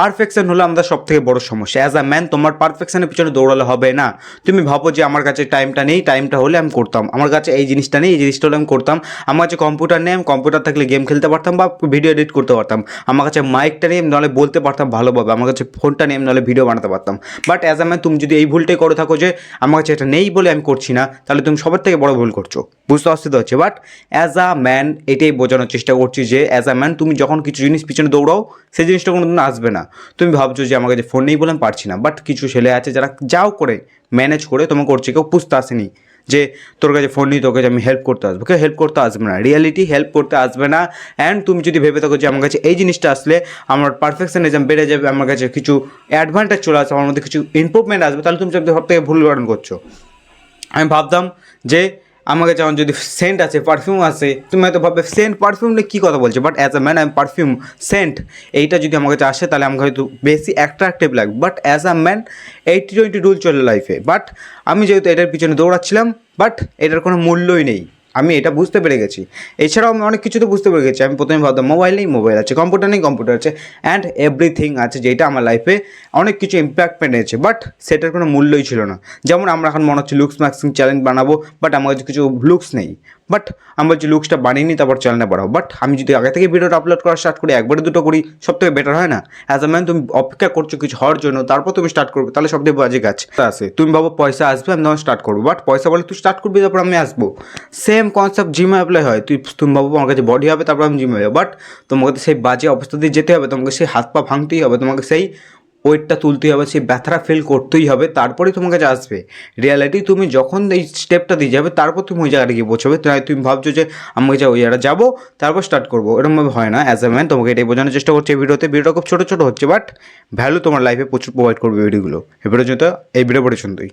Perfection হলো আমাদের সব থেকে বড় সমস্যা। অ্যাজ আ ম্যান তোমার পারফেকশনের পিছনে দৌড়ালে হবে না। তুমি ভাবো যে আমার কাছে টাইমটা নেই, টাইমটা হলে আমি করতাম, আমার কাছে এই জিনিসটা নেই, এই জিনিসটা হলে আমি করতাম, আমার কাছে কম্পিউটার নেই, আমি কম্পিউটার থাকলে গেম খেলতে পারতাম বা ভিডিও এডিট করতে পারতাম, আমার কাছে মাইকটা নেই, আমি নাহলে বলতে পারতাম ভালোভাবে, আমার কাছে ফোনটা নেই, আমি নাহলে ভিডিও বানাতে পারতাম। বাট অ্যাজ আ ম্যান তুমি যদি এই ভুলটাই করে থাকো যে আমার কাছে এটা নেই বলে আমি করছি না, তাহলে তুমি সবার থেকে বড় ভুল করছো। বুঝতে অসুবিধা হচ্ছে। বাট অ্যাজ আ ম্যান এটাই বোঝানোর চেষ্টা করছি যে অ্যাজ আ ম্যান তুমি যখন কিছু জিনিস পিছনে দৌড়াও সেই জিনিসটা কোনো দিন আসবে না। তুমি ভাবছো যে আমার কাছে ফোন নেই বলে আমি পারছি না, বাট কিছু ছেলে আছে যারা যাও করে ম্যানেজ করে তোমাকে করছে, কেউ বুঝতে আসেনি যে তোর কাছে ফোন নেই, তোর কাছে আমি হেল্প করতে আসবো, কেউ হেল্প করতে আসবে না, রিয়ালিটি হেল্প করতে আসবে না। অ্যান্ড তুমি যদি ভেবে থাকো যে আমার কাছে এই জিনিসটা আসলে আমার পারফেকশনিজম বেড়ে যাবে, আমার কাছে কিছু অ্যাডভান্টেজ চলে আসবে, আমার মধ্যে কিছু ইমপ্রুভমেন্ট আসবে, তাহলে তুমি সব থেকে ভুল ধারণ করছো। আমি ভাবতাম যে আমার কাছে আমার যদি সেন্ট আছে, পারফিউম আছে, তুমি হয়তো ভাববে সেন্ট পারফিউম নিয়ে কী কথা বলছে, বাট অ্যাজ আ ম্যান আমি পারফিউম সেন্ট এইটা যদি আমার কাছে আসে তাহলে আমাকে হয়তো বেশি অ্যাট্রাকটিভ লাগবে। But as a man 80-20 rule চলে লাইফে। বাট আমি যেহেতু এটার পিছনে দৌড়াচ্ছিলাম, বাট এটার কোনো মূল্যই নেই, আমি এটা বুঝতে পেরে গেছি। এছাড়াও আমি অনেক কিছু তো বুঝতে পেরে গেছি। আমি প্রথমে ভাবতাম মোবাইল নেই, মোবাইল আছে, কম্পিউটার নেই, কম্পিউটার আছে, অ্যান্ড এভরিথিং আছে, যেটা আমার লাইফে অনেক কিছু ইম্প্যাক্ট এনেছে, বাট সেটার কোনো মূল্যই ছিল না। যেমন আমরা এখন মনে হচ্ছে লুকস ম্যাক্সিং চ্যালেঞ্জ বানাবো, বাট আমার কাছে কিছু লুকস নেই, বাট আমি বলছি লুকসটা বানিয়ে নিই তারপর চ্যানেলে বাড়াবো। বাট আমি যদি আগে থেকে ভিডিওটা আপলোড করা স্টার্ট করি, একবারে দুটো করি, সব থেকে বেটার হয় না? অ্যাজ আ ম্যান তুমি অপেক্ষা করছো কিছু হওয়ার জন্য, তারপর তুমি স্টার্ট করবে, তাহলে সব থেকে বাজে গাছ আছে। তুমি ভাবো পয়সা আসবে, আমি তখন স্টার্ট করবো, বাট পয়সা বলে তুই স্টার্ট করবি তারপর আমি আসবো। সেম কনসেপ্ট জিমে অ্যাপ্লাই হয়। তুমি ভাবো আমার কাছে বডি হবে তারপর আমি জিমে যাবো, বাট তোমাকে সেই বাজে অবস্থা দিয়ে যেতে হবে, তোমাকে সেই হাত পা ভাঙতেই হবে, তোমাকে সেই ওয়েটটা তুলতেই হবে, সেই ব্যথাটা ফিল করতেই হবে, তারপরেই তোমার কাছে আসবে রিয়ালিটি। তুমি যখন এই স্টেপটা দিয়ে যাবে তারপর তুমি ওই জায়গাটা গিয়ে পৌঁছবে। তাই তুমি ভাবছো যে আমি ওই জায়গাটা যাবো তারপর স্টার্ট করবো, এরকমভাবে হয় না। অ্যাজ এ ম্যান তোমাকে এটাই বোঝানোর চেষ্টা করছে এই ভিডিওতে। ভিডিওটা খুব ছোটো ছোটো হচ্ছে, বাট ভ্যালু তোমার লাইফে প্রচুর প্রোভাইড করবে ভিডিওগুলো। এই ভিডিও পর্যন্তই।